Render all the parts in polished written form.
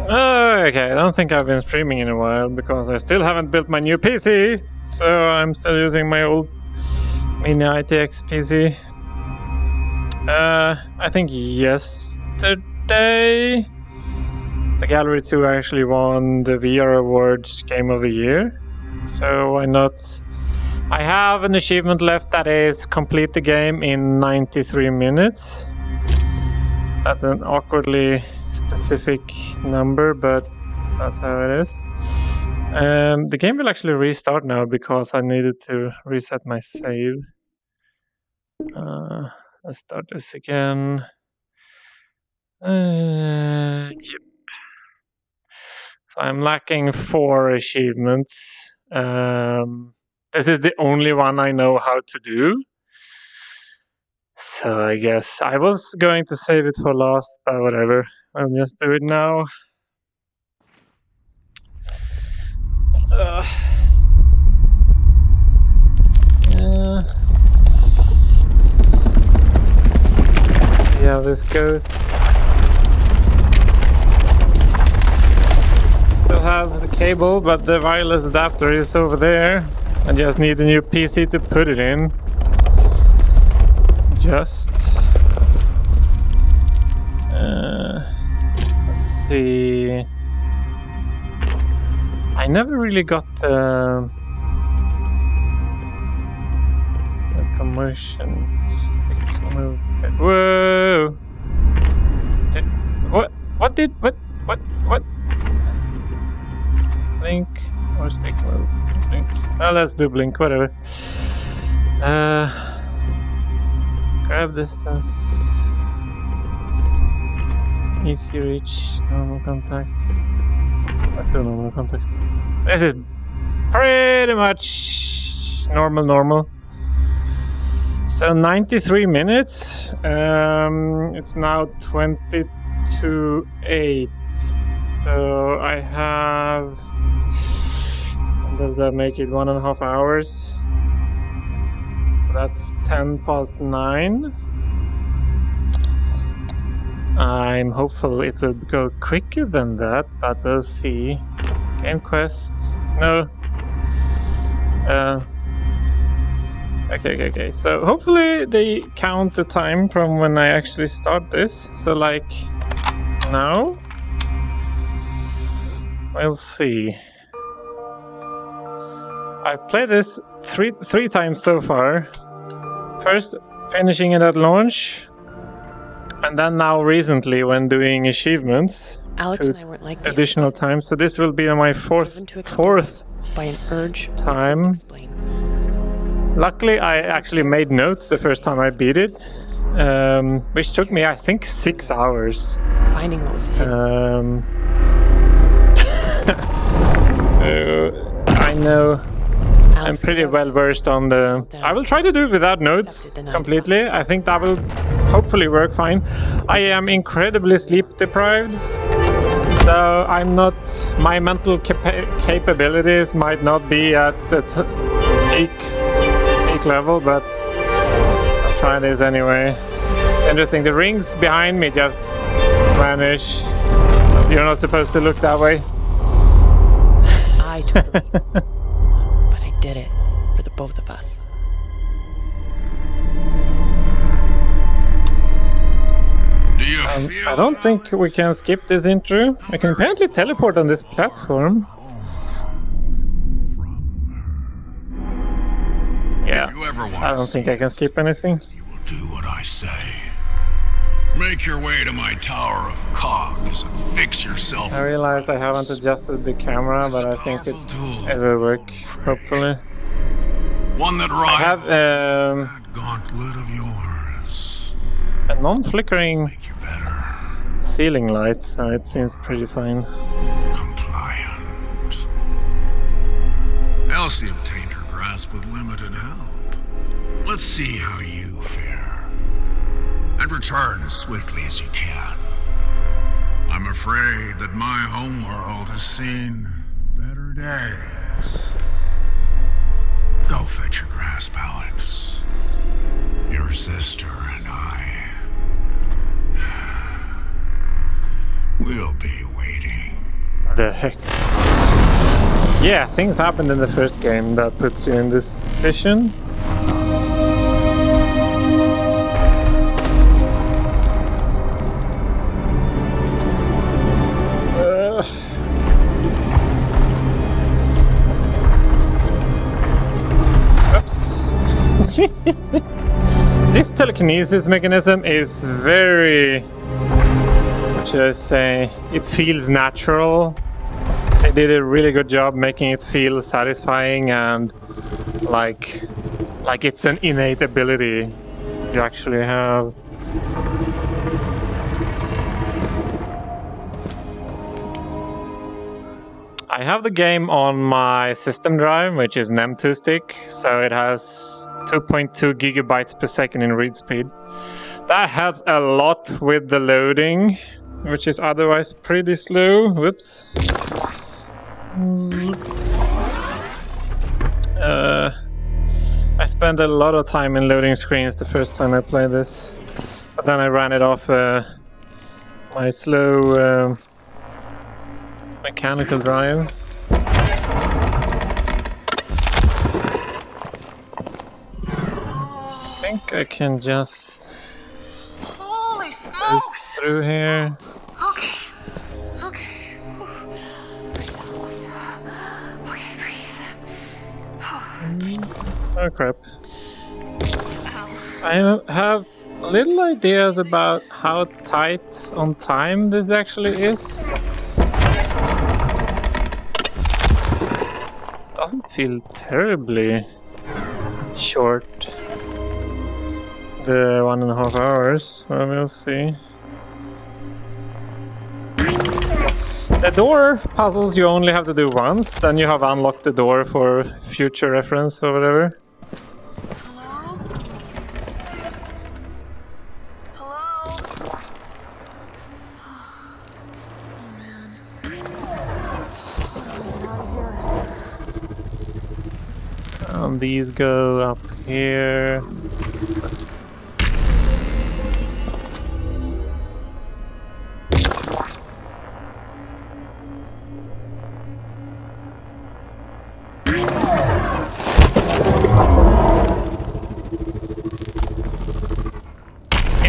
Oh, okay, I don't think I've been streaming in a while because I still haven't built my new PC. So I'm still using my old mini ITX PC. I think yesterday the Gallery 2 actually won the VRAwards Game of the Year. So why not? I have an achievement left that is complete the game in 93 minutes. That's an awkwardly specific number, but that's how it is. The game will actually restart now because I needed to reset my save. Let's start this again. Yep. So I'm lacking 4 achievements. This is the only one I know how to do. So I guess I was going to save it for last, but whatever. I'll just do it now. Yeah. See how this goes. Still have the cable, but the wireless adapter is over there. I just need a new PC to put it in. Let's see. I never really got the commotion stick move. Whoa! What? Blink or stick move? Blink. Oh, let's do blink. Whatever. Grab distance. Easy reach. Normal contact. Let's do normal contact. This is pretty much normal. So 93 minutes. It's now 22:08. So I have. Does that make it 1.5 hours? So that's 9:10. I'm hopeful it will go quicker than that, but we'll see. Game quest. No. Okay. So hopefully they count the time from when I actually start this. So like now. We'll see. I've played this three times so far. First finishing it at launch, and then now recently when doing achievements. Alex and I weren't like additional time. So this will be my fourth by an urge time. Luckily, I actually made notes the first time I beat it, which took me, I think, 6 hours. Finding what was hidden. So I know I'm pretty well versed on the. I will try to do it without notes completely. I think that will hopefully work fine. I am incredibly sleep deprived, so I'm not. My mental capabilities might not be at the peak level, but I'll try this anyway. Interesting. The rings behind me just vanish. You're not supposed to look that way. I totally. But I did it for the both of us. I don't think we can skip this intro. I can apparently teleport on this platform. Yeah, I don't think I can skip anything. You will do what I say. Make your way to my tower of cogs and fix yourself. I realized I haven't adjusted the camera, but I think it will work, hopefully. One that I have that gauntlet of yours. A non-flickering ceiling light, so it seems pretty fine. Compliant. Elsie obtained her grasp with limited help. Let's see how you fare. And return as swiftly as you can. I'm afraid that my homeworld has seen better days. Go fetch your grasp, Alex. Your sister and I will be waiting. the heck? Yeah, things happened in the first game that puts you in this position. Oops. This telekinesis mechanism is very, what should I say, it feels natural. They did a really good job making it feel satisfying and like it's an innate ability you actually have. I have the game on my system drive, which is an M2 stick, so it has 2.2 gigabytes per second in read speed. That helps a lot with the loading, which is otherwise pretty slow. Whoops. I spent a lot of time in loading screens the first time I played this, but then I ran it off my slow mechanical drive. I think I can just boost through here. Okay. Oh crap. I have little ideas about how tight on time this actually is. Doesn't feel terribly short. The 1.5 hours. Well, we'll see. The door puzzles you only have to do once, then you have unlocked the door for future reference or whatever. Hello? Hello? Oh man. Get out of here. These go up here. Oops.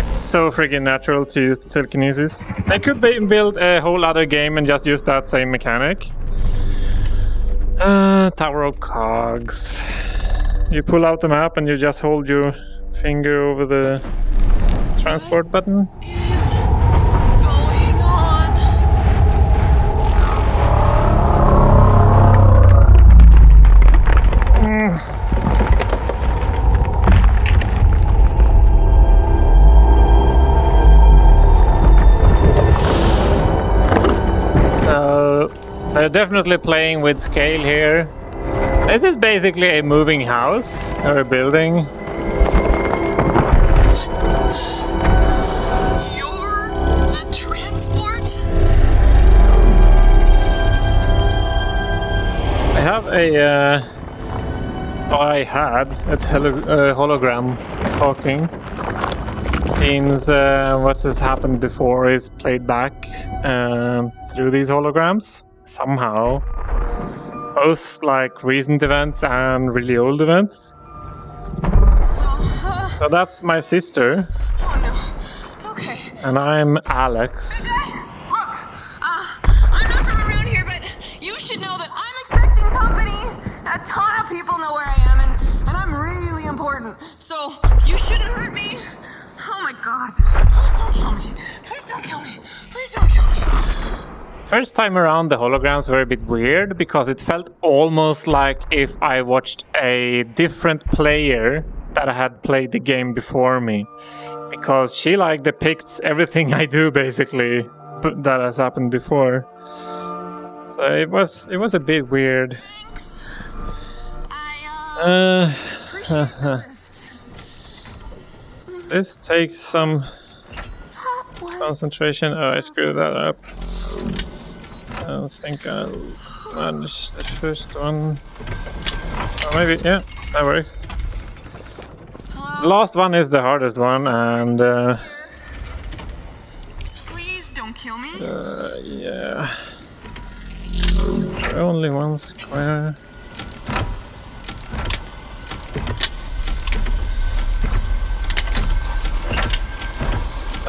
So freaking natural to use the telekinesis. They could build a whole other game and just use that same mechanic. Tower of Cogs. You pull out the map and you just hold your finger over the transport button. What is going on? They're definitely playing with scale here. This is basically a moving house or a building. You're the transport? I have a I had a hologram talking. Seems what has happened before is played back through these holograms somehow. Both like recent events and really old events. So that's my sister. Oh no. Okay. And I'm Alex. Look, I'm not from around here, but you should know that I'm expecting company. A ton of people know where I am, and I'm really important. So you shouldn't hurt me. Oh my god. Please don't kill me. Please don't kill me. Please don't kill me. First time around, the holograms were a bit weird because it felt almost like if I watched a different player that had played the game before me. Because she like depicts everything I do basically that has happened before. So it was a bit weird. Thanks. This takes some concentration. Oh, I screwed that up. I don't think I'll manage the first one. Oh, maybe, yeah, that works. The last one is the hardest one, and Please don't kill me. yeah. Only one square.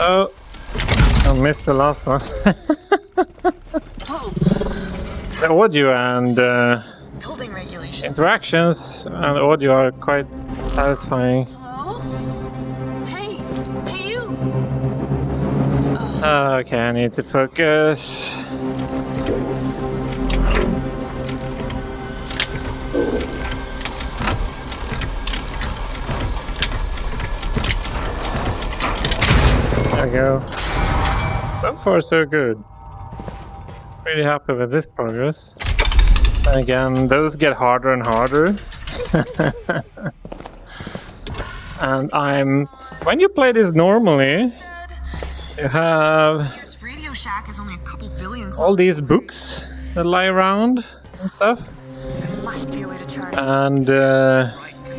Oh, I missed the last one. The audio and Building regulations. interactions and audio are quite satisfying. Hello? Hey, you! Okay, I need to focus. There we go. So far, so good. Pretty happy with this progress. And again, those get harder and harder. And when you play this normally, you have This Radio Shack is only a couple billion. all these books that lie around and stuff. Must be a way to charge. And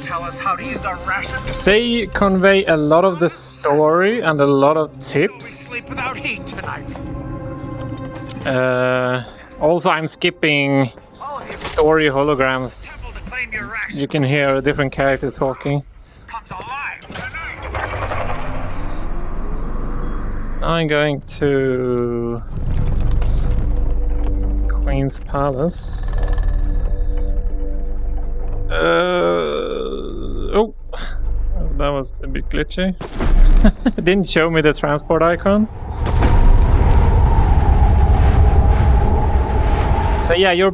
Tell us how to use our rations. they convey a lot of the story and a lot of tips. Sleep without heat tonight. Also, I'm skipping All of you story holograms. people to claim your ration You can hear a different character talking. comes alive tonight. I'm going to Queen's Palace. Oh, that was a bit glitchy. It didn't show me the transport icon. So yeah, you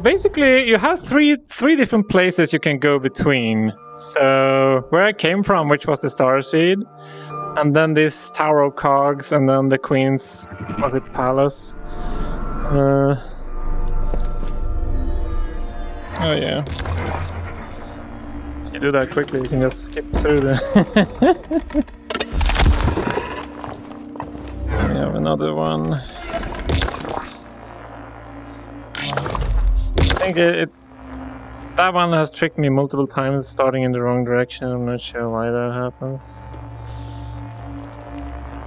have three different places you can go between. So where I came from, which was the Starseed, and then this Tower of Cogs, and then the Queen's, was it Palace? Oh yeah. If you do that quickly, you can just skip through the... We have another one. I think that one has tricked me multiple times, starting in the wrong direction. I'm not sure why that happens.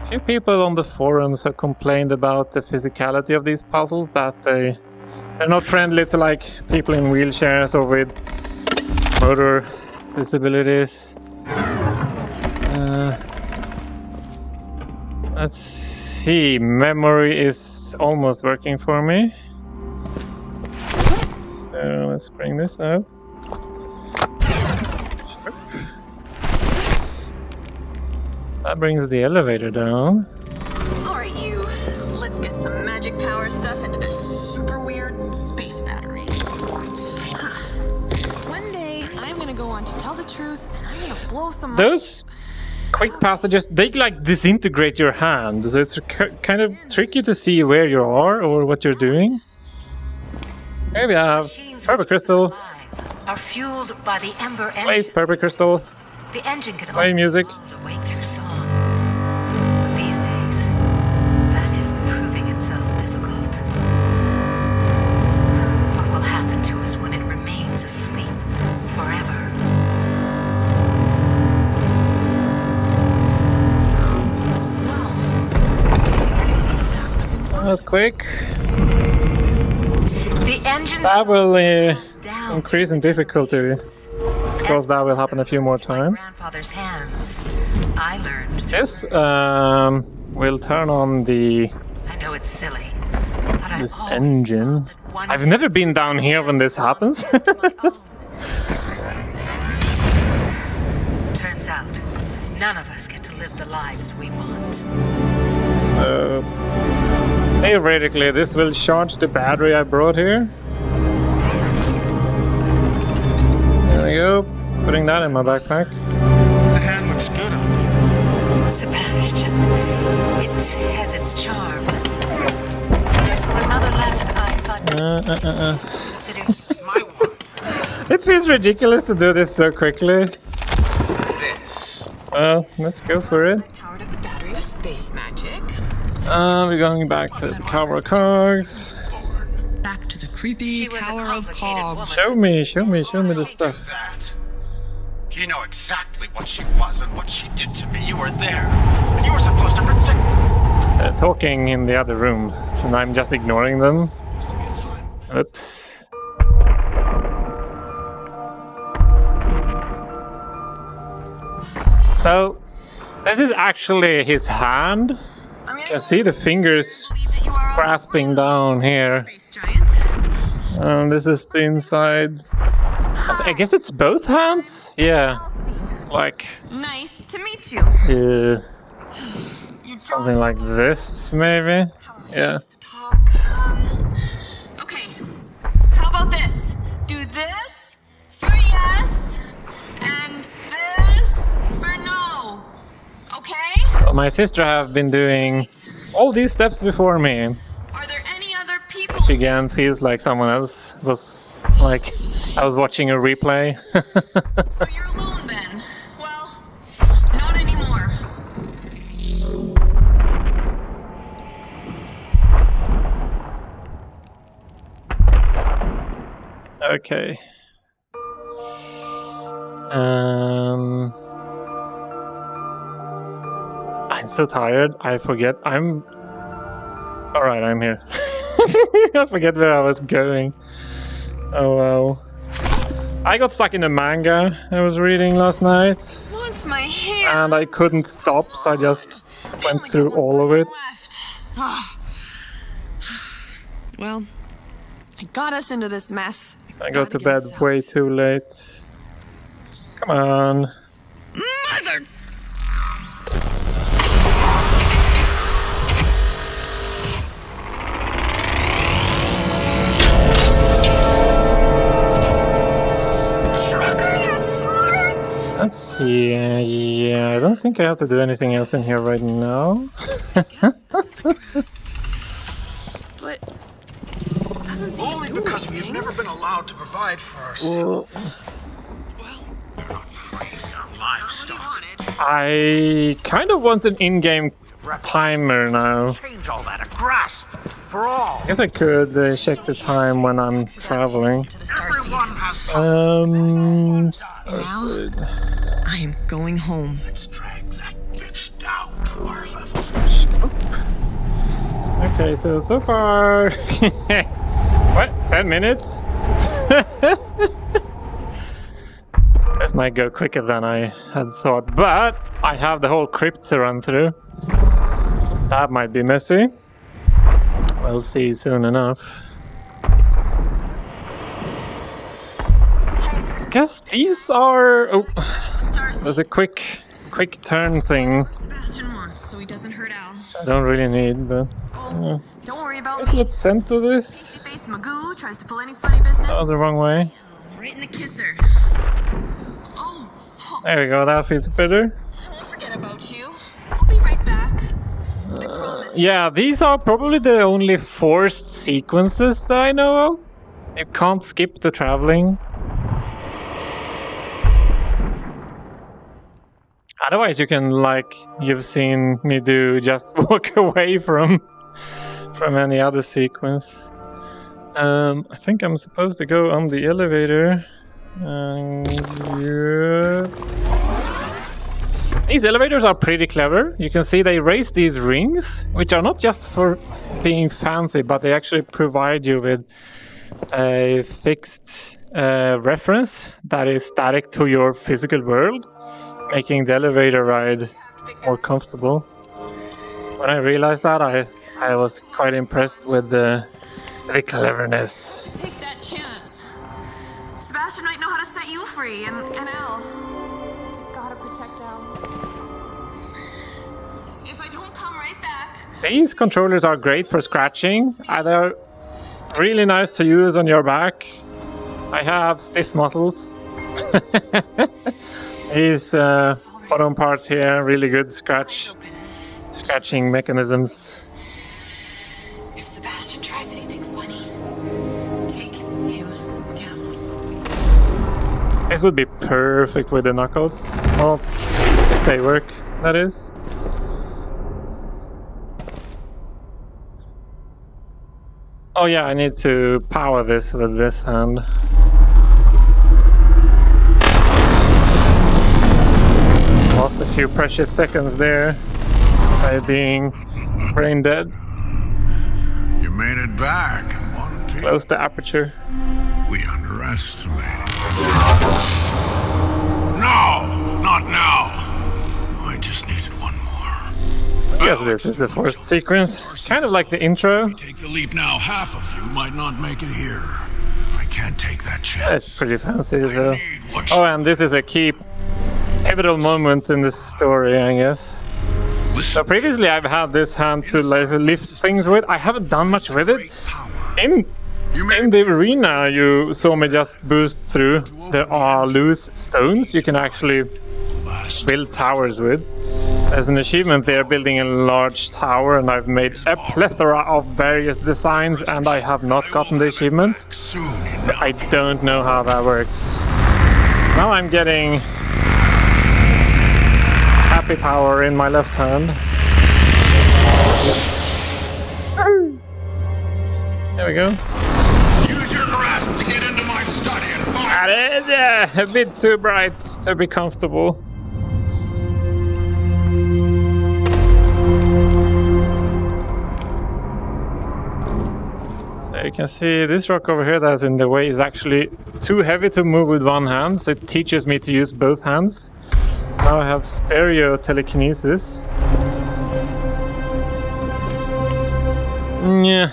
A few people on the forums have complained about the physicality of these puzzles, that they're not friendly to like people in wheelchairs or with motor disabilities. Let's see, memory is almost working for me. So let's bring this up. That brings the elevator down. Alright, you. Let's get some magic power stuff into this super weird space battery. One day, I'm gonna go on to tell the truth, and I'm gonna blow some. Those quick passages, they like disintegrate your hand, so it's kind of tricky to see where you are or what you're doing. Here we have Purple Crystal. Are fueled by the Ember engine. Plays Purple Crystal. The engine can Play music. wake through song. But these days, that has been proving itself difficult. What will happen to us when it remains asleep forever? That was quick. The engine That will down increase in difficulty, because that will happen a few more times. grandfather's hands. I learned. This will turn on the I know it's silly, but this I've engine. I've never been down here when this happens. Turns out, none of us get to live the lives we want. So theoretically, this will charge the battery I brought here. There we go. Putting that in my backpack. The hand looks good on you. Sebastian, it has its charm. When Mother left, I thought consider My word. It feels ridiculous to do this so quickly. This. Well, let's go for it. Powered up the battery with space magic. We're going back to the Tower of Cogs. Back to the creepy She was a Tower of complicated Cogs. woman. Show me the Don't stuff. do that. You know exactly what she was and what she did to me. You were there. And you were supposed to protect. Talking in the other room, and I'm just ignoring them. Oops. So, this is actually his hand. I mean, You can see the fingers believe that you are grasping down here. space giant. And this is the inside. I guess it's both hands? Yeah. It's like, Nice to meet you. yeah, You're something like this, maybe? Yeah. to talk. Okay. How about this? Do this for yes, and this for no. Okay? So my sister have been doing all these steps before me, Are there any other people? which again feels like someone else was like I was watching a replay. So you're alone then? Well, not anymore. Okay. I'm so tired. I forget. I'm. All right, I'm here. I forget where I was going. Oh well. I got stuck in a manga I was reading last night, Wants my hand. and I couldn't stop, so I just went through all of it. Left. Well, I got us into this mess. I got to bed way too late. Come on. Mother. Let's see. Yeah, I don't think I have to do anything else in here right now. But doesn't seem Only to do because we have anything. never been allowed to provide for ourselves. Well, We're not free, we are what you livestock. wanted. I kind of want an in-game timer now. Change all that, a grasp for all. I guess I could check the time when I'm traveling. To the Starseed. Everyone has power. Starseed. I am going home. Let's drag that bitch down to our level. Okay, so far... What? 10 minutes? This might go quicker than I had thought, but I have the whole crypt to run through. That might be messy. We'll see soon enough. Guess these are... Oh, Starseed. there's a quick turn thing. Sebastian wants, so he doesn't hurt Al. I don't really need, but... Oh, don't worry about Guess me. let's send to this. Face Magoo tries to pull any funny business. Oh, the wrong way. Right in the kisser. Oh, There we go, that feels better. I won't forget about you. I'll be right back. I promise. Yeah, these are probably the only forced sequences that I know of. You can't skip the traveling. Otherwise, you can, like you've seen me do, just walk away from any other sequence. I think I'm supposed to go on the elevator. Yeah. These elevators are pretty clever. You can see they raise these rings, which are not just for being fancy, but they actually provide you with a fixed reference that is static to your physical world, making the elevator ride more comfortable. When I realized that, I was quite impressed with the cleverness. Take that chance. Sebastian might know how to set you free, and Al. Gotta protect Al. If I don't come right back. These controllers are great for scratching. They're really nice to use on your back. I have stiff muscles. These bottom parts here, really good scratching mechanisms. If Sebastian tries anything funny, take him down. This would be perfect with the knuckles. Well, if they work, that is. Oh yeah, I need to power this with this hand. Lost a few precious seconds there by being brain dead. You made it back in one casualty. Close the aperture. We underestimated. No! Not now! I just needed one more. I guess this is the first sequence. Kind of like the intro. If we take the leap now, half of you might not make it here. I can't take that chance. That's pretty fancy, so. Oh, and this is a key pivotal moment in this story, I guess. So previously I've had this hand to lift things with. I haven't done much with it. In the arena you saw me just boost through. There are loose stones you can actually build towers with. There's an achievement there, building a large tower, and I've made a plethora of various designs and I have not gotten the achievement. So I don't know how that works. Now I'm getting happy power in my left hand. There we go. Use your grasp to get into my study and find. A bit too bright to be comfortable. So you can see this rock over here that's in the way is actually too heavy to move with one hand, so it teaches me to use both hands. So now I have stereo telekinesis. Yeah.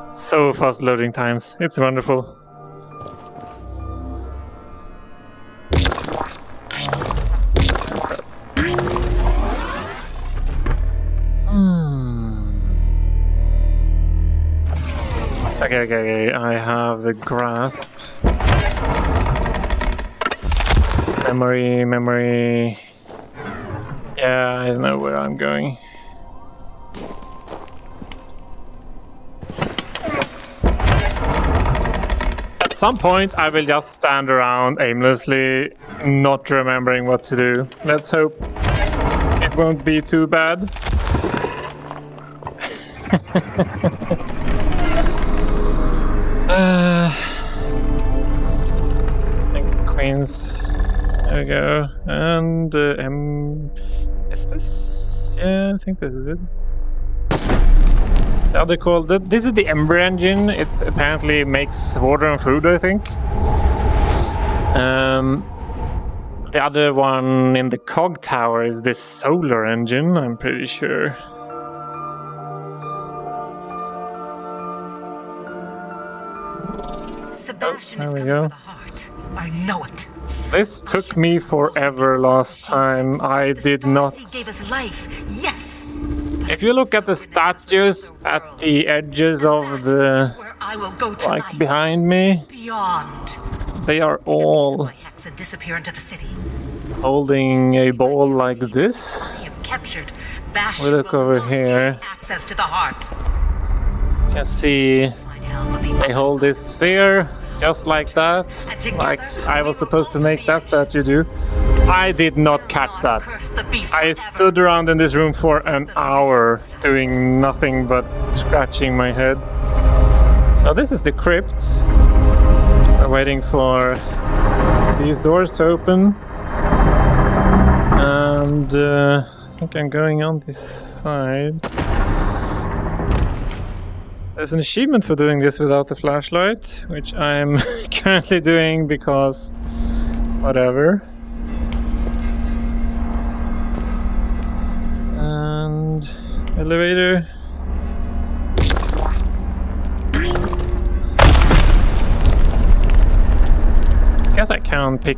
So fast loading times. It's wonderful. Okay, I have the grasp. Memory. Yeah, I know where I'm going. At some point, I will just stand around aimlessly, not remembering what to do. Let's hope it won't be too bad. Queens. There we go. And is this? Yeah, I think this is it. The other called that. This is the Ember engine. It apparently makes water and food, I think. The other one in the cog tower is this solar engine, I'm pretty sure. Sebastian is there we coming go. for the heart. I know it. This took me forever last time. I did not. He gave us life. Yes. If you look at the statues at the edges of the, Where I will go like tonight. behind me, Beyond. they are all My hex and disappear into the city. holding a ball like this. I am captured. Bastion We look will over not here. gain access to the heart. You can see Find help on the they other hold side. this sphere just like that, like I was supposed to make that statue do. I did not catch that. Curse the beast I forever. stood around in this room for an hour doing nothing but scratching my head. So this is the crypt. We're waiting for these doors to open. And I think I'm going on this side. There's an achievement for doing this without the flashlight, which I'm currently doing because whatever. And elevator. Guess I can't pick.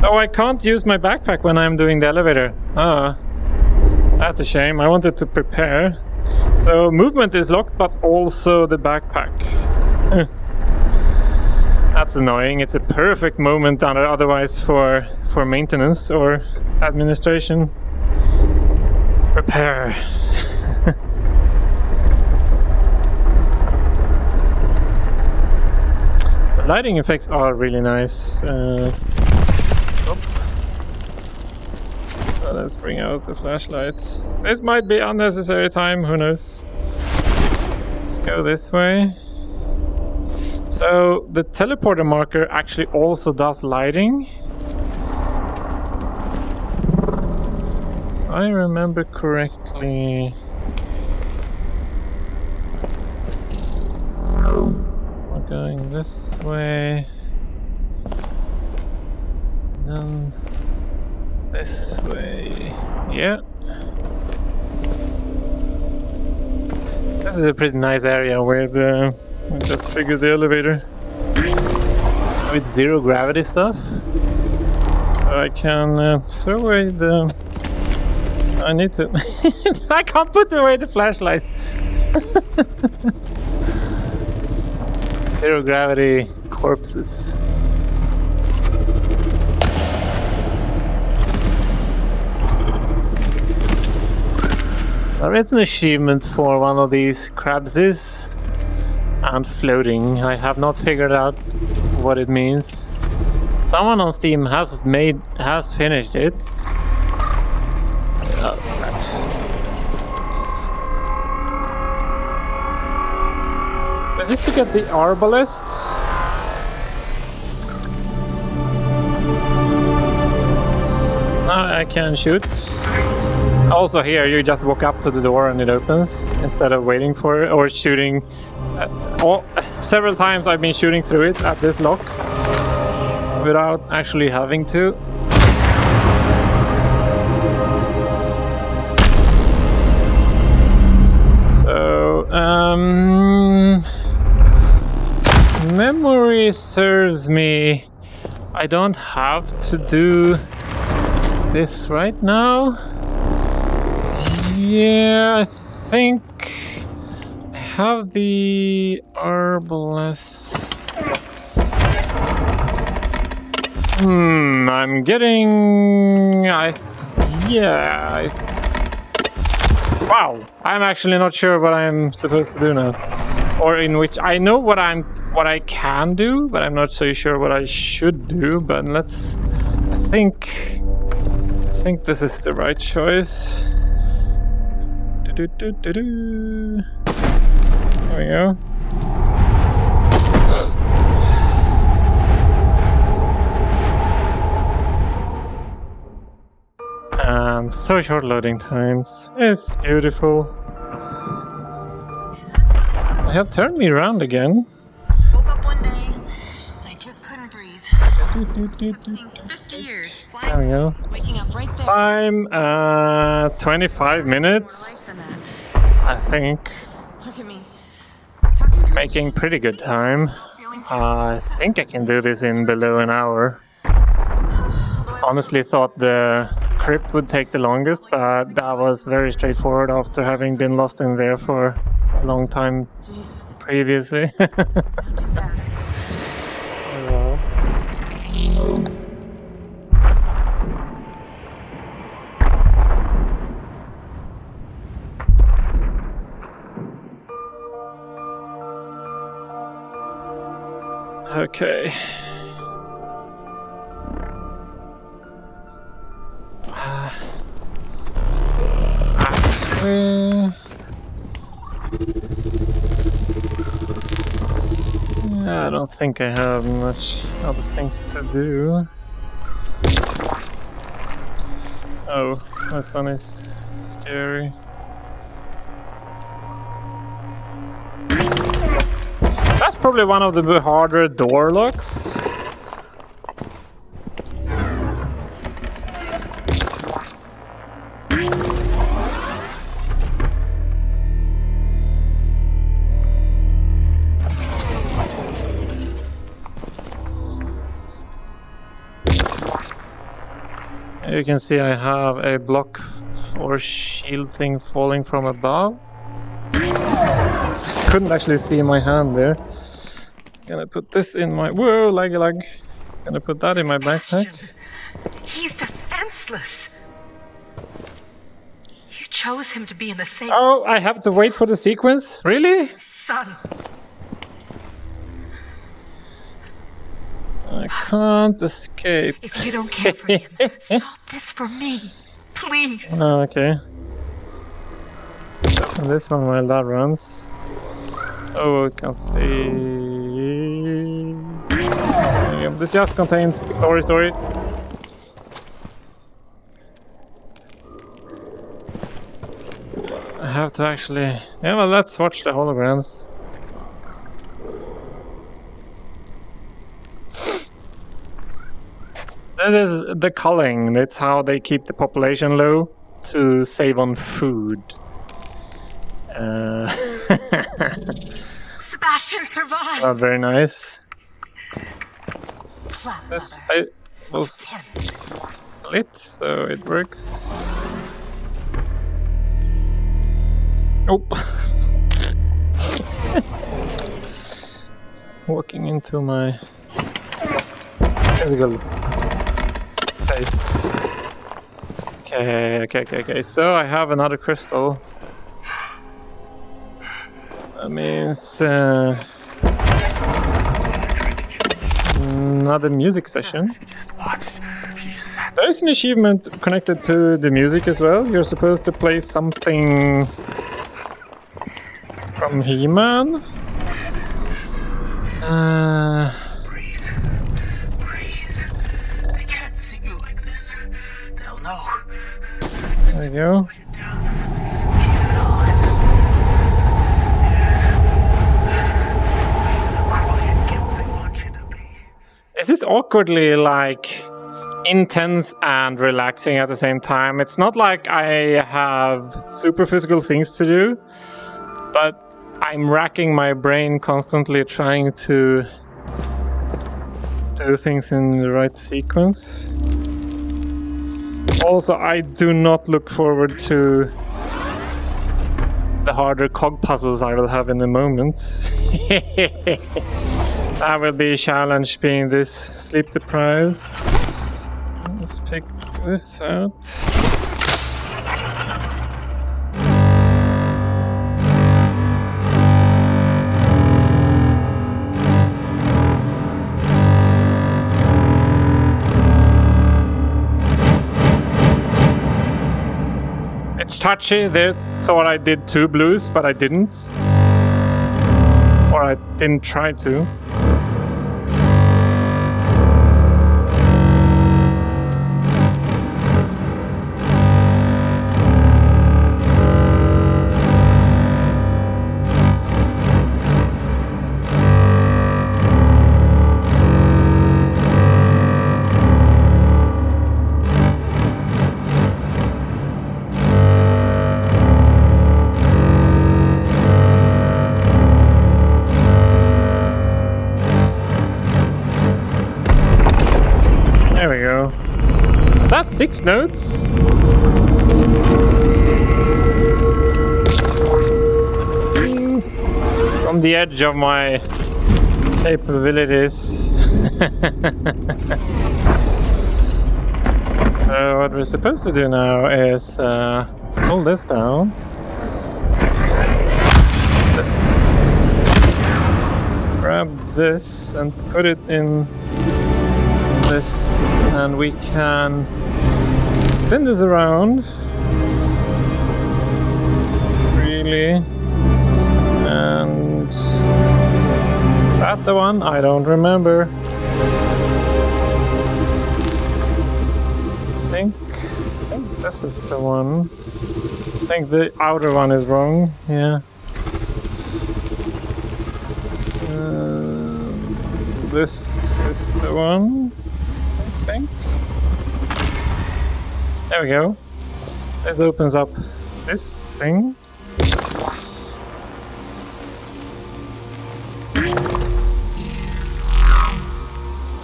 Oh, I can't use my backpack when I'm doing the elevator. Ah, that's a shame. I wanted to prepare. So movement is locked, but also the backpack. That's annoying. It's a perfect moment otherwise for maintenance or administration. Prepare. The lighting effects are really nice. So let's bring out the flashlight. This might be unnecessary time, who knows. Let's go this way. So the teleporter marker actually also does lighting. If I remember correctly. We're going this way. Then this way. Yeah. This is a pretty nice area where we just figured the elevator with zero gravity stuff. So I can throw away the... I need to... I can't put away the flashlight. Zero gravity corpses. There is an achievement for one of these crabses and floating. I have not figured out what it means. Someone on Steam has finished it. Oh, crap. Is this to get the arbalest? Now I can shoot. Also here, you just walk up to the door and it opens instead of waiting for it or shooting. Several times I've been shooting through it at this lock without actually having to. So, memory serves me. I don't have to do this right now. Yeah, I think I have the arbalest. I'm getting... Wow, I'm actually not sure what I'm supposed to do now. Or in which... I know what I can do, but I'm not so sure what I should do, but let's... I think this is the right choice. There we go. And so short loading times. It's beautiful. They have turned me around again. Woke up one day, I just couldn't breathe. 50 years. There we go. Waking up right there. Time 25 minutes. I think. Look at me. Making pretty good time. I think I can do this in below an hour. Honestly thought the crypt would take the longest, but that was very straightforward after having been lost in there for a long time previously. Okay. Actually, I don't think I have much other things to do. Oh, this one is scary. That's probably one of the harder door locks. You can see I have a block or shield thing falling from above. Couldn't actually see my hand there. Gonna put this in my... Whoa, laggy lag. Gonna put that in my backpack. He's defenseless. You chose him to be in the same... Oh, I have to wait for the sequence? Really? Son. I can't escape. If you don't care for him, stop this for me. Please. Oh, okay. And this one while that runs. Oh, I can't see. This just contains story. I have to actually... Yeah, well, let's watch the holograms. That is the culling. That's how they keep the population low to save on food. Sebastian survived. Not very nice. This was lit, so it works. Oh. Walking into my physical space. Okay. So I have another crystal. That means another music session. There's an achievement connected to the music as well. You're supposed to play something from He-Man. Breathe. They can't see you like this. They'll know. There you go. Keep it on. Be the quiet gift they want you to be. This is awkwardly like intense and relaxing at the same time. It's not like I have super physical things to do, but I'm racking my brain constantly trying to do things in the right sequence. Also, I do not look forward to the harder cog puzzles I will have in a moment. That will be a challenge being this sleep deprived. Let's pick this out. It's touchy. They thought I did 2 blues, but I didn't. Or I didn't try to. There we go. Is that 6 notes? It's on the edge of my capabilities. So what we're supposed to do now is pull this down. Grab this and put it in this, and we can spin this around freely. And is that the one? I don't remember. I think this is the one. I think the outer one is wrong. Yeah. This is the one, I think. There we go. This opens up this thing.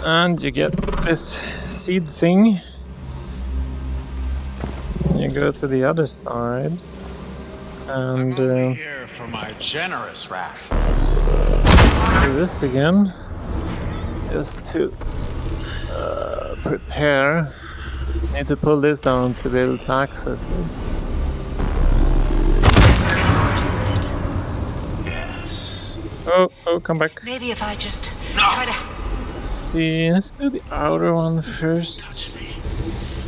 And you get this seed thing. You go to the other side. And I'm only here for my generous rations. do this again. Just to prepare. Need to pull this down to be able to access it. It's getting worse, isn't it? Yes. Oh, come back. Maybe if I just try to... See, let's do the outer one first. Touch me.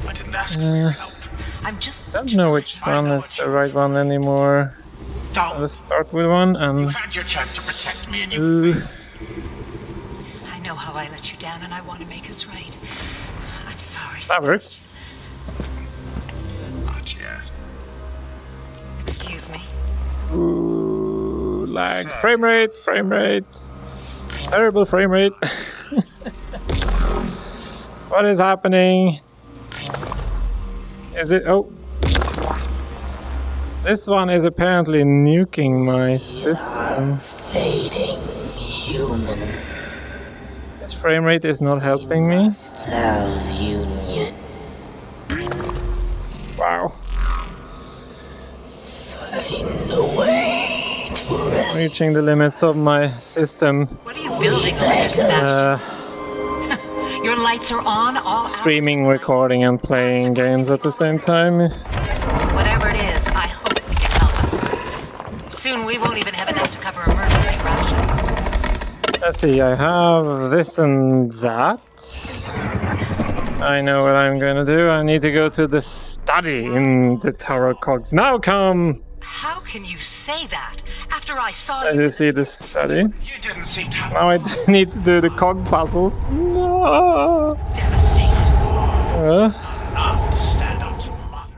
I didn't ask for your help. I'm just... I don't know which one is the right one anymore. Don't. Let's start with one You and had your chance to protect me and you failed. I know know how I let you down, and I want to make us right. I'm sorry. That works. Not yet. Excuse me. Ooh, lag. Frame rate. Terrible frame rate. What is happening? Is it... Oh. This one is apparently nuking my system. Fading human. This frame rate is not helping me. Self-union. Wow. Find a way to Reaching the limits of my system. What are you building over there, Sebastian? Your lights are on all Streaming, recording, and playing games at the same time. Whatever it is, I hope we can help us. Soon we won't even have enough to cover emergency rations. Let's see, I have this and that. I know what I'm gonna do. I need to go to the study in the Tower Cogs. Now come! How can you say that after I saw As you? you see the study. You didn't seem to have Now I need to do the cog puzzles. No! Devastated. enough to stand up to mother.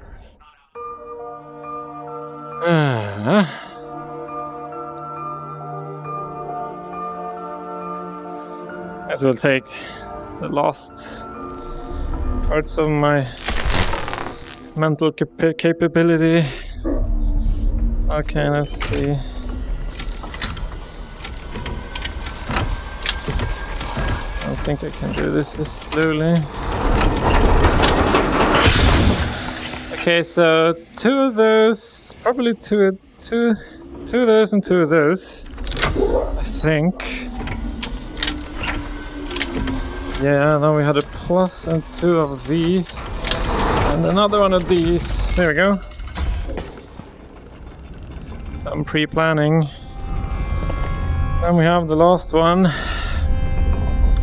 As will take the last parts of my mental capability. Okay, let's see. I don't think I can do this slowly. Okay, so two of those, probably two of those and two of those, I think. Yeah, then we had a plus and two of these, and another one of these. There we go. Some pre-planning. Then we have the last one.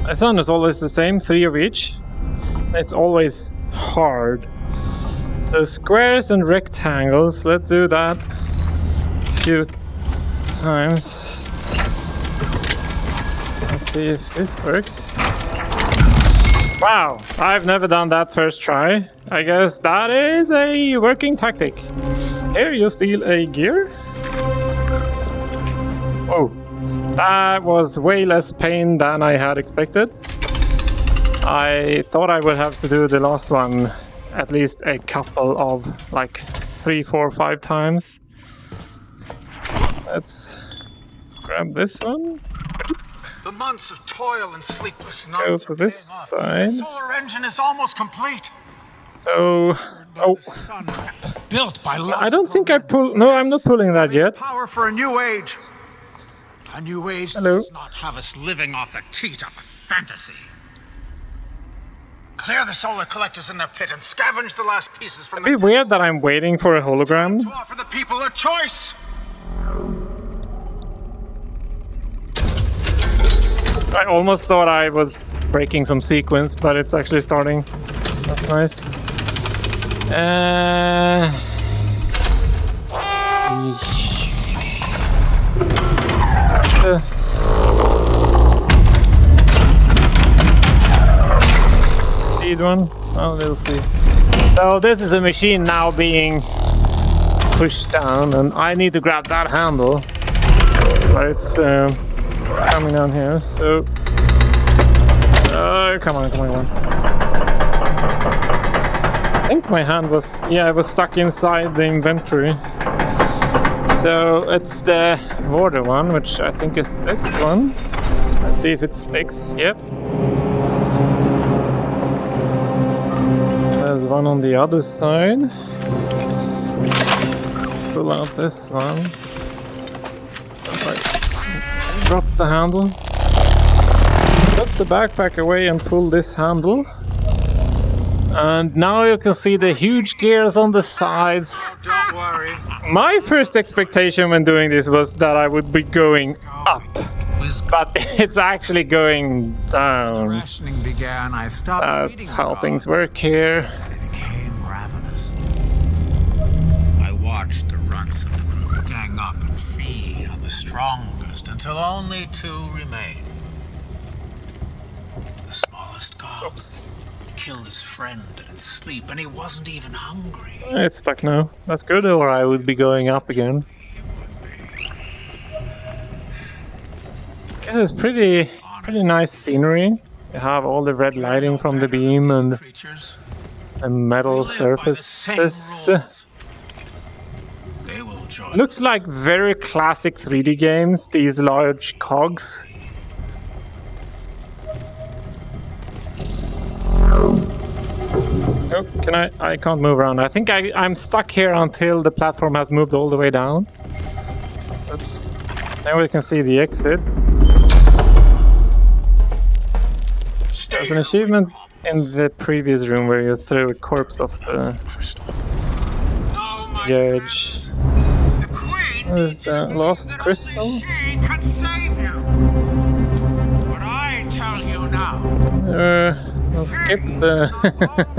This one is always the same, 3 of each. It's always hard. So squares and rectangles, let's do that a few times. Let's see if this works. Wow, I've never done that first try. I guess that is a working tactic. Here you steal a gear. Oh, that was way less pain than I had expected. I thought I would have to do the last one at least a couple of, like, 3, 4, 5 times. Let's grab this one. The months of toil and sleepless Go nights for are this paying off. side. The solar engine is almost complete. So, oh, The sun, built by I don't think I pull. No, I'm not pulling that yet. power for a new age. A new age that Hello. does not have us living off the teat of a fantasy. Clear the solar collectors in their pit and scavenge the last pieces from It'd be weird that I'm waiting for a hologram. to offer the people a choice. I almost thought I was breaking some sequence, but it's actually starting. That's nice. Seed one. Oh, we'll see. So this is a machine now being pushed down, and I need to grab that handle, but it's coming down here. So, come on. I think my hand was, yeah, it was stuck inside the inventory. So it's the water one, which I think is this one. Let's see if it sticks. Yep. There's one on the other side. Pull out this one. Drop the handle. Put the backpack away and pull this handle. And now you can see the huge gears on the sides. Don't worry. My first expectation when doing this was that I would be going up, but it's actually going down. Rationing began. I stopped That's feeding how the things dogs. work here. They became ravenous. I watched the runts of the group gang up and feed on the strongest until only 2 remained. Oops. Killed his friend in sleep, and he wasn't even hungry. It's stuck now. That's good, or I would be going up again. This is pretty nice scenery. You have all the red lighting from the beam and Creatures, the metal they live by the same surfaces. rules. They will join. Looks like very classic 3D games, these large cogs. Oh, can I can't move around. I think I'm stuck here until the platform has moved all the way down. Oops. Now we can see the exit. There's an achievement in the previous room where you throw a corpse off the edge. The Queen There's a lost crystal. she can save you. But I tell you now, I'll skip the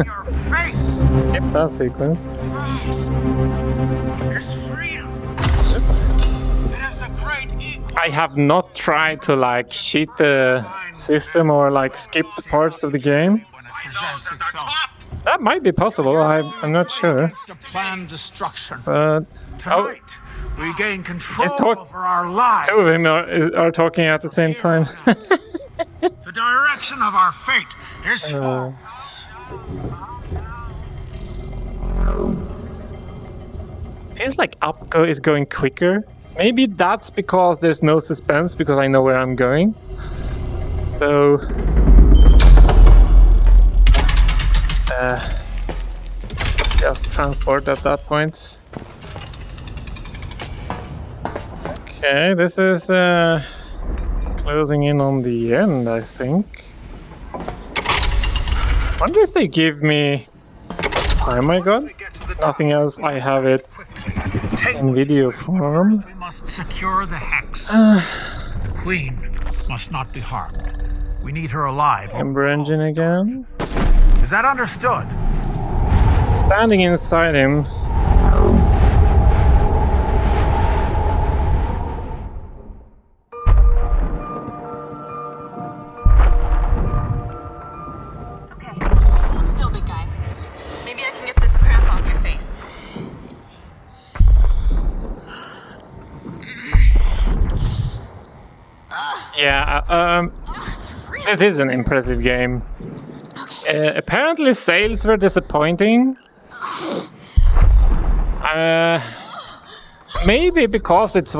your fate skip that sequence. is freedom. It is a great equal. I have not tried to like cheat the system or like skip parts of the game. When it presents itself. That might be possible. I'm not sure. Against a planned destruction. But Tonight, we gain control He's talk- over our lives. two of them are talking at the same time. The direction of our fate is forwards. Feels like Upgo is going quicker. Maybe that's because there's no suspense because I know where I'm going. So just transport at that point. Okay, this is closing in on the end, I think. Wonder if they give me time I got. Nothing else, I have it in video form. We must secure the hex. The Queen must not be harmed. We need her alive. Ember engine again. Is that understood? Standing inside him. Okay, hold still, big guy. Maybe I can get this crap off your face. Yeah, this is an impressive game. Apparently sales were disappointing. Maybe because it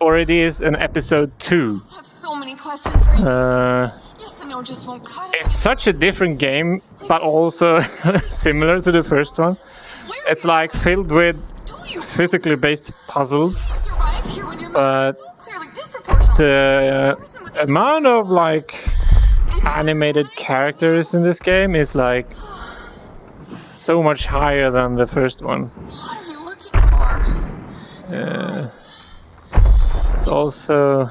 already is an episode 2. I have so many questions for you. Yes and no just won't cut it. It's such a different game, but also similar to the first one. Where It's like filled with do you physically based puzzles, survive here when you're but so clearly disproportionate? the amount of like animated characters in this game is like so much higher than the first one. What are you looking for? It's also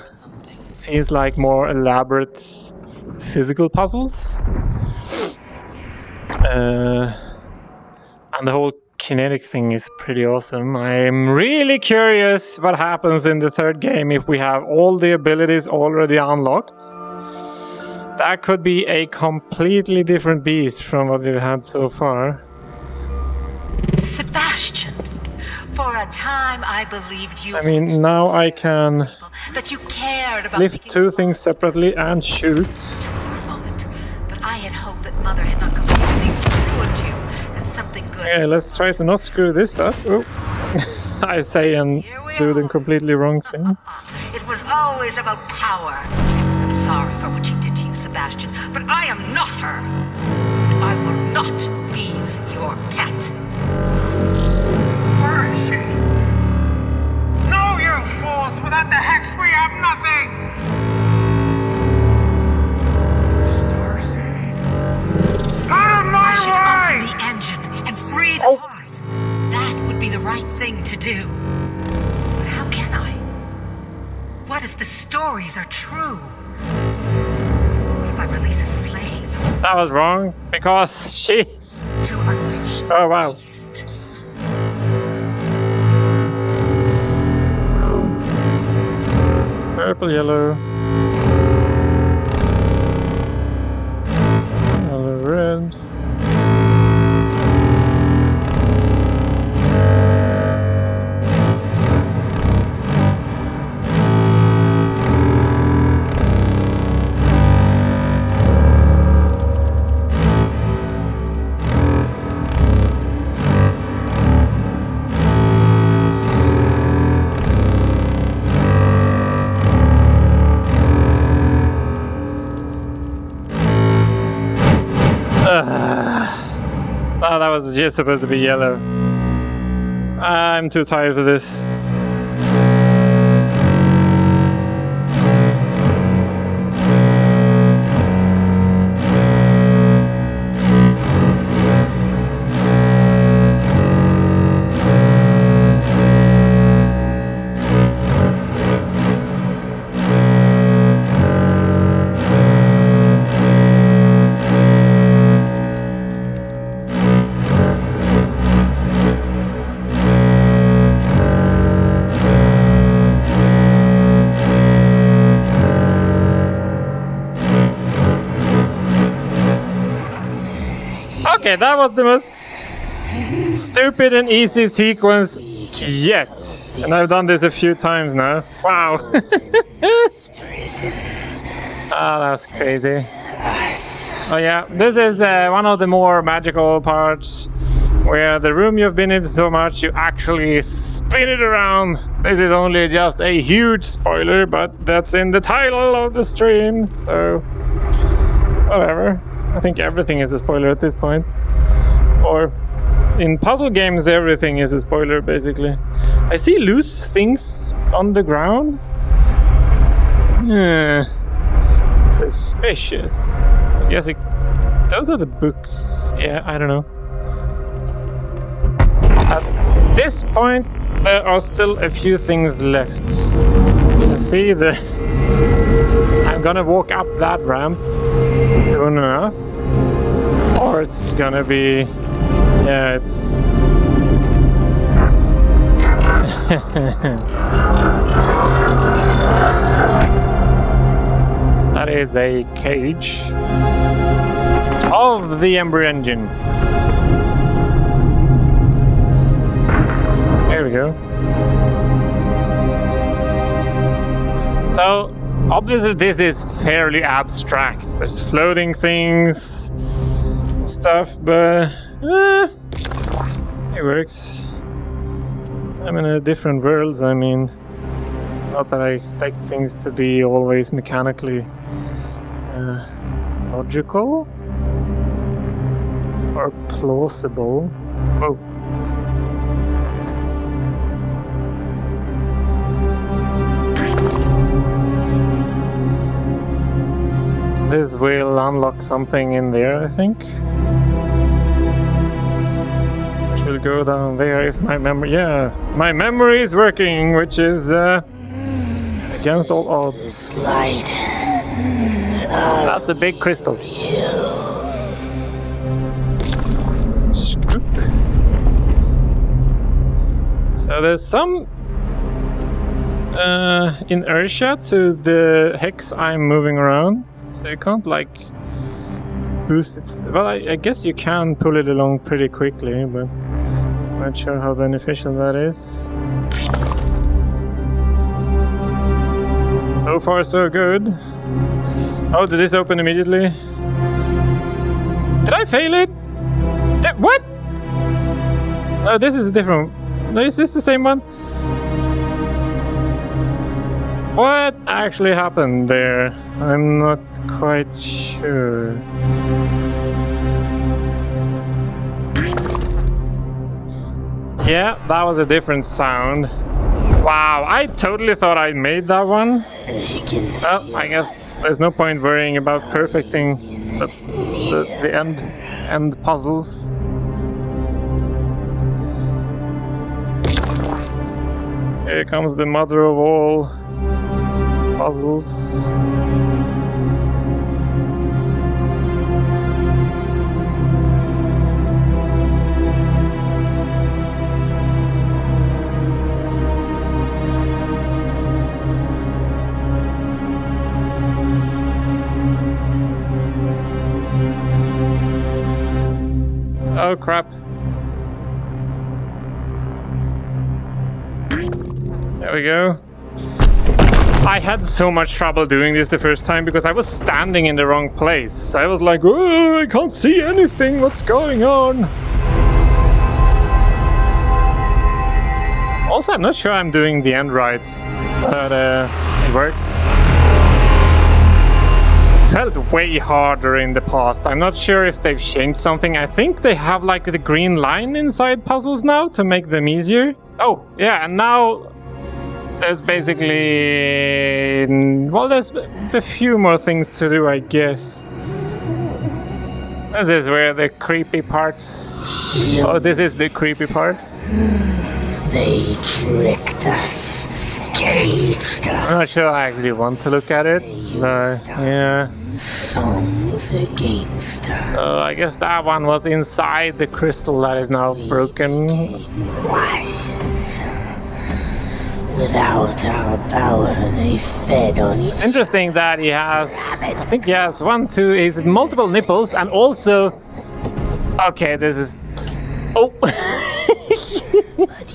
feels like more elaborate physical puzzles. And the whole kinetic thing is pretty awesome. I'm really curious what happens in the third game if we have all the abilities already unlocked. That could be a completely different beast from what we've had so far. Sebastian, for a time I believed you. I mean, now I can that you cared about lift making two things separately and shoot. just for a moment. But I had hoped that Mother had not completely ruined you and something good. Okay, let's try to not screw this up. Oh. I say and do the completely wrong thing. It was always about power. I'm sorry for what she did to you, Sebastian, but I am not her. I will not be your pet. Where is she? No, you fools! Without the hex, we have nothing! Star saved. Out of my I should way! open the engine and free the heart. That would be the right thing to do. But how can I? What if the stories are true? What if I release a slave That was wrong because she's. to unleash Oh wow. the beast? Purple, yellow. was just supposed to be yellow. I'm too tired for this. Okay, that was the most stupid and easy sequence yet. And I've done this a few times now. Wow. Oh, that's crazy. Oh yeah, this is one of the more magical parts where the room you've been in so much you actually spin it around. This is only just a huge spoiler, but that's in the title of the stream, so whatever. I think everything is a spoiler at this point. Or in puzzle games, everything is a spoiler, basically. I see loose things on the ground. Suspicious. I guess those are the books. Yeah, I don't know. At this point, there are still a few things left. I see I'm gonna walk up that ramp soon enough, or it's gonna be, yeah, it's that is a cage of the Ember engine. There we go. So obviously this is fairly abstract. There's floating things, stuff, but it works. I'm in a different world. I mean, it's not that I expect things to be always mechanically logical or plausible. Oh. This will unlock something in there, I think. Which will go down there if my memory... Yeah, my memory is working, which is against all odds. Light. That's a big crystal. Scoop. So there's some inertia to the hex I'm moving around. So you can't, like, boost it. Well, I guess you can pull it along pretty quickly, but I'm not sure how beneficial that is. So far, so good. Oh, did this open immediately? Did I fail it? What? Oh, this is a different... No, is this the same one? What actually happened there? I'm not quite sure. Yeah, that was a different sound. Wow, I totally thought I made that one. Well, I guess there's no point worrying about perfecting the end puzzles. Here comes the mother of all puzzles. Oh crap. There we go. I had so much trouble doing this the first time because I was standing in the wrong place. I was like, oh, I can't see anything, what's going on? Also, I'm not sure I'm doing the end right, but it works. felt way harder in the past. I'm not sure if they've changed something. I think they have like the green line inside puzzles now to make them easier. Oh, yeah, and now there's basically... well, there's a few more things to do, I guess. This is where the creepy parts... oh, this is the creepy part. They tricked us, caged us. I'm not sure I actually want to look at it. Yeah. Songs against us. So I guess that one was inside the crystal that is now broken. Wise. Without our power, they fed on each It's interesting that he has, I think he has is multiple nipples and also... okay, this is... oh! But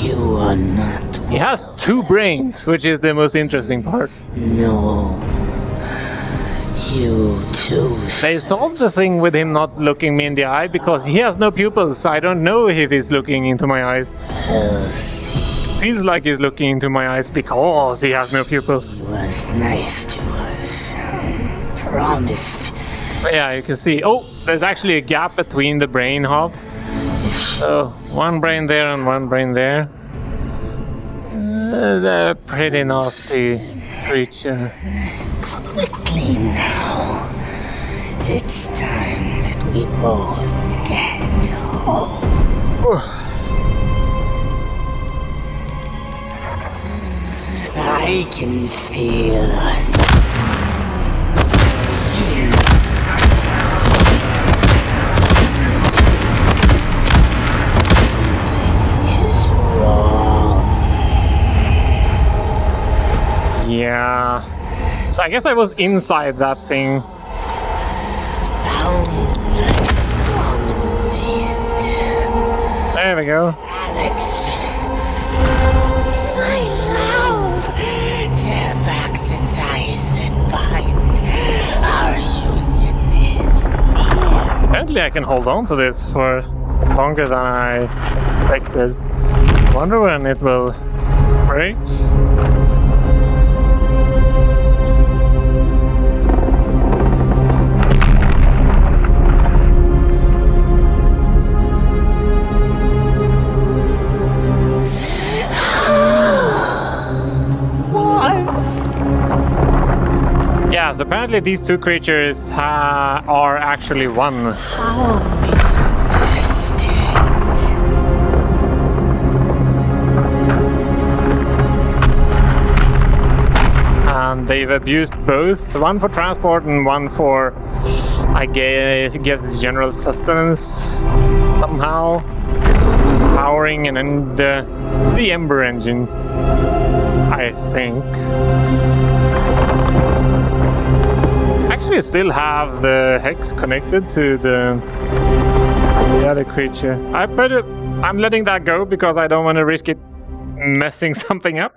you are not. He has 2 brains, which is the most interesting part. No. You too. They solved the thing with him not looking me in the eye because he has no pupils. I don't know if he's looking into my eyes. It feels like he's looking into my eyes because he has no pupils. He was nice to us. Promised. But yeah, you can see. Oh, there's actually a gap between the brain halves. So, 1 brain there and 1 brain there. They're pretty nasty creature. Quickly now. It's time that we both get home. I can feel us. Yeah. So I guess I was inside that thing. There we go. Alex, my love, tear back the ties that bind. Our union is near. Apparently I can hold on to this for longer than I expected. Wonder when it will break. Yes, apparently these 2 creatures are actually one. How we missed it. And they've abused both, 1 for transport and 1 for, I guess general sustenance somehow. Powering and the Ember engine, I think. Actually still have the hex connected to the other creature. I'm letting that go because I don't want to risk it messing something up.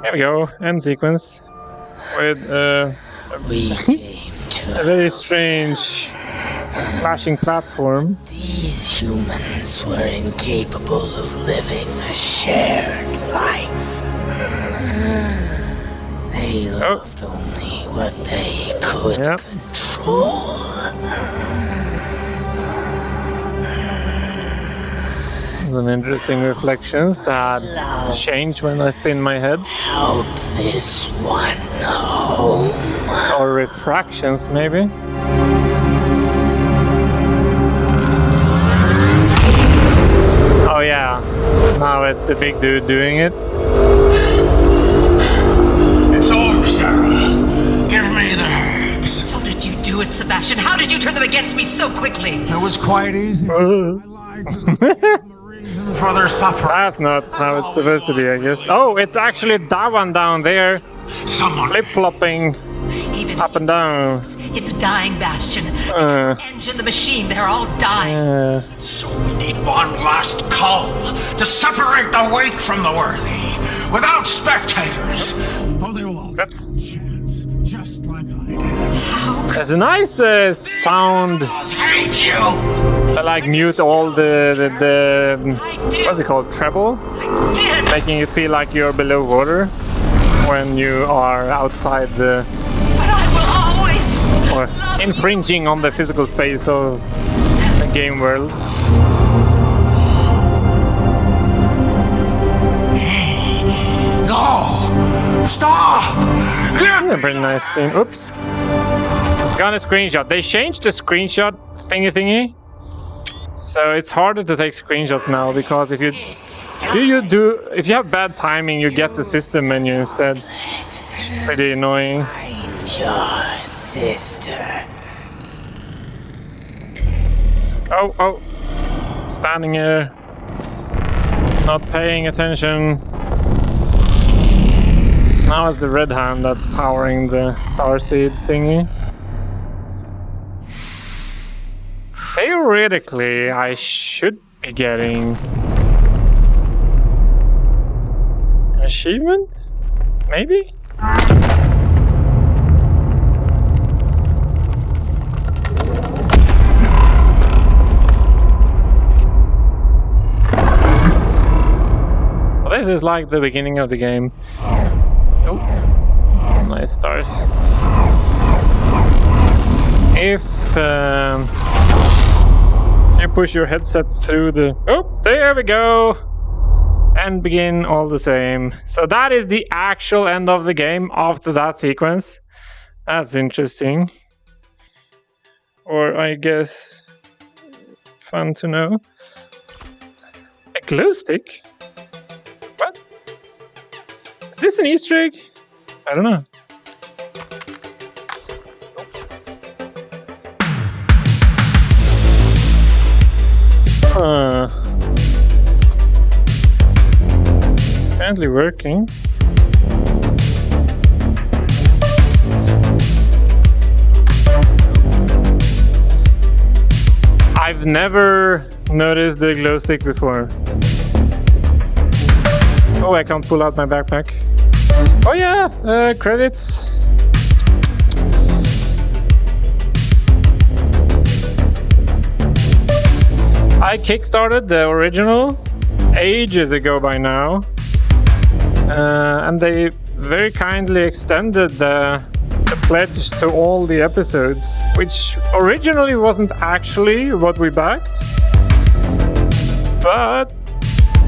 There we go, end sequence with a very strange flashing platform. These humans were incapable of living a shared life. They loved only what they could control. Some interesting reflections that change when I spin my head. Help this one home. Or refractions, maybe. Oh yeah, now it's the big dude doing it. It's over, Sarah. Give me the hex. How did you do it, Sebastian? How did you turn them against me so quickly? It was quite easy. I lied just to give them a reason for their suffering. That's not how it's supposed to be, I guess. Oh, it's actually that one down there. Someone Flip-flopping Even up and down. it's dying, Bastion. The engine, the machine, they're all dying. So we need one last call to separate the weak from the worthy, without spectators. Oh, they will all Oops. chance. Just just like I did. There's a nice sound. Hate you! I like mute all the what's it called, treble, making it feel like you're below water when you are outside the, But I will always or infringing on the physical space of the game world. No! Stop! Yeah, pretty nice scene. Oops. It's got a screenshot. They changed the screenshot thingy. So it's harder to take screenshots now because if you have bad timing, you get the system menu instead. Pretty annoying. Find your sister. Oh. Standing here. Not paying attention. Now it's the red hand that's powering the starseed thingy. Theoretically, I should be getting an achievement? Maybe? So this is like the beginning of the game. Oh, some nice stars. If you push your headset through the... Oh, there we go! And begin all the same. So that is the actual end of the game after that sequence. That's interesting. Or I guess... fun to know. A glow stick? What? Is this an Easter egg? I don't know. It's apparently working. I've never noticed the glow stick before. Oh, I can't pull out my backpack. Oh yeah, credits. I kickstarted the original ages ago by now, and they very kindly extended the pledge to all the episodes, which originally wasn't actually what we backed, but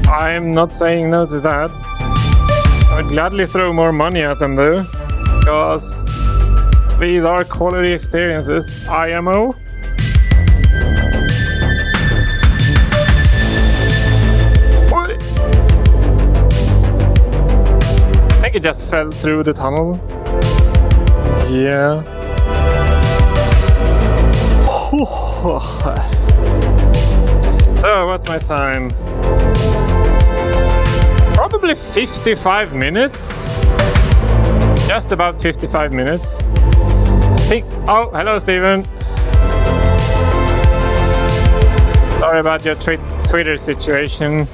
I'm not saying no to that. I would gladly throw more money at them though, because these are quality experiences, IMO. I think it just fell through the tunnel. Yeah. So, what's my time? Probably 55 minutes. Just about 55 minutes. I think... Oh, hello, Steven. Sorry about your Twitter situation.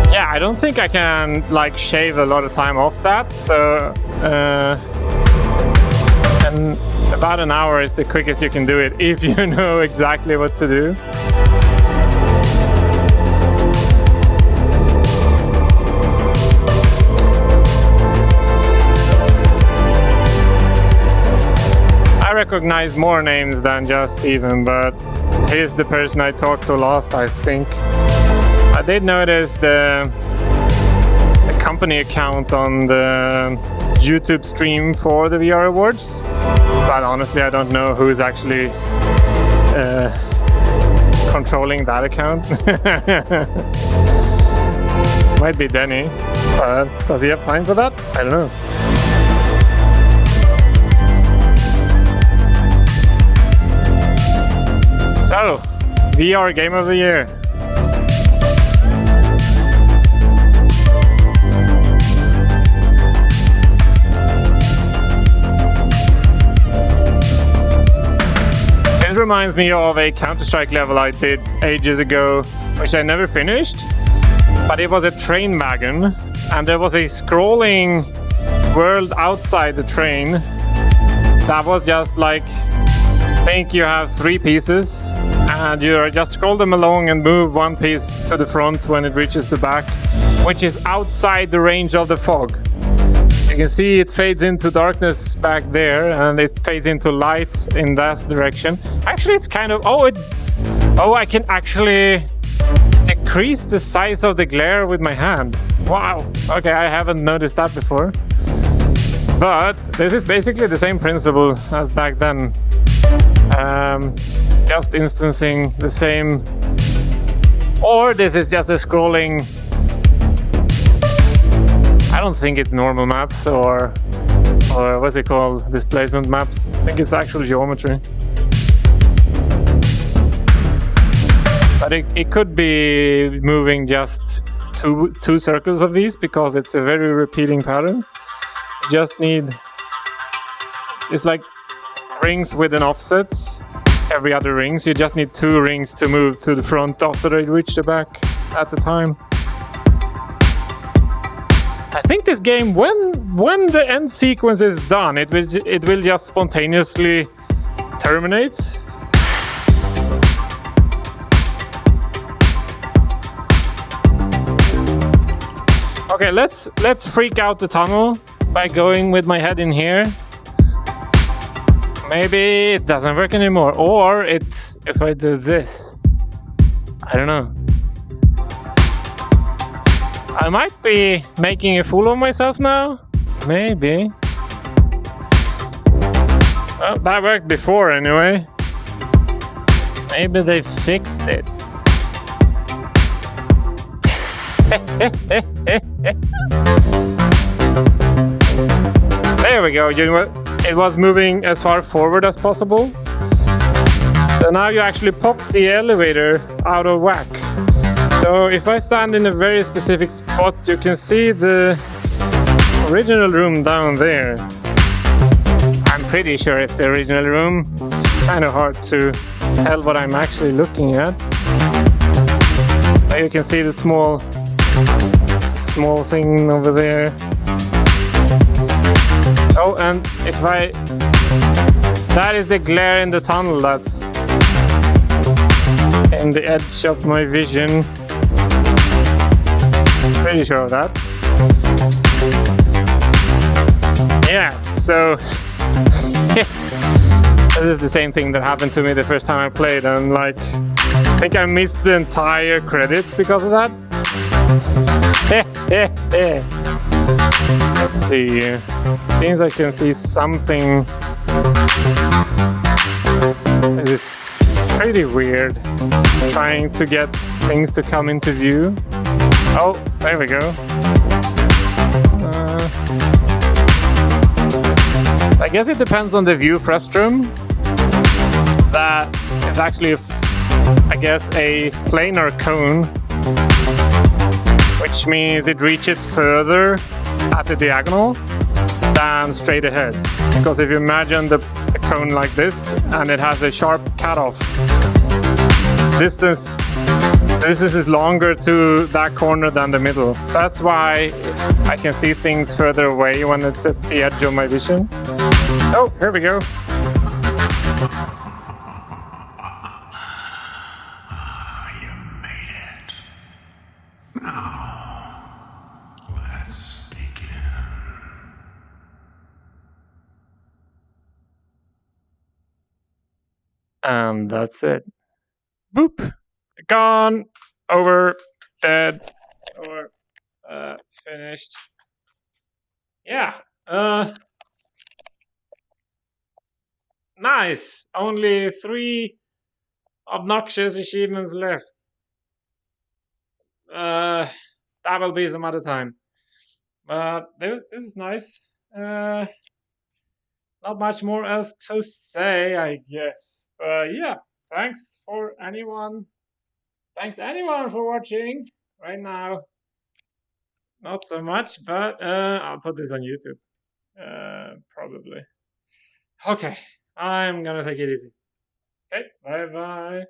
Yeah, I don't think I can, like, shave a lot of time off that, so... and about an hour is the quickest you can do it, if you know exactly what to do. I recognize more names than just Steven, but he's the person I talked to last, I think. I did notice the company account on the YouTube stream for the VRAwards, but honestly I don't know who's actually controlling that account. Might be Denny, but does he have time for that? I don't know. So, VR Game of the Year. This reminds me of a Counter-Strike level I did ages ago, which I never finished, but it was a train wagon, and there was a scrolling world outside the train that was just like, I think you have 3 pieces, and you just scroll them along and move one piece to the front when it reaches the back, which is outside the range of the fog. You can see it fades into darkness back there, and it fades into light in that direction. Actually, it's kind of... Oh, I can actually decrease the size of the glare with my hand. Wow. Okay, I haven't noticed that before. But this is basically the same principle as back then. Just instancing the same... Or this is just a scrolling... I don't think it's normal maps or what's it called? Displacement maps. I think it's actual geometry. But it could be moving just two circles of these because it's a very repeating pattern. You just need... It's like rings with an offset. Every other ring. So you just need 2 rings to move to the front after they reach the back at the time. I think this game, when the end sequence is done, it will just spontaneously terminate. Okay, let's freak out the tunnel by going with my head in here. Maybe it doesn't work anymore, or it's if I do this. I don't know. I might be making a fool of myself now. Maybe. Well, that worked before anyway. Maybe they fixed it. There we go. You know what? It was moving as far forward as possible. So now you actually pop the elevator out of whack. So if I stand in a very specific spot, you can see the original room down there. I'm pretty sure it's the original room. Kind of hard to tell what I'm actually looking at. But you can see the small thing over there. Oh, and if I... That is the glare in the tunnel that's in the edge of my vision. Pretty sure of that. Yeah, so this is the same thing that happened to me the first time I played, and like I think I missed the entire credits because of that. Let's see here. Seems I can see something. This is pretty weird. Trying to get things to come into view. Oh, there we go. I guess it depends on the view frustrum. That is actually, I guess, a planar cone, which means it reaches further at the diagonal than straight ahead. Because if you imagine the cone like this, and it has a sharp cutoff, distance is longer to that corner than the middle. That's why I can see things further away when it's at the edge of my vision. Oh, here we go. You made it. Now, let's begin. And that's it. Boop. Gone. Over. Dead. Or finished. Yeah. Nice. Only 3 obnoxious achievements left. That will be some other time. This is nice. Not much more else to say, I guess. Yeah. Thanks anyone for watching right now. Not so much, but I'll put this on YouTube. Probably. Okay, I'm gonna take it easy. Okay, bye bye.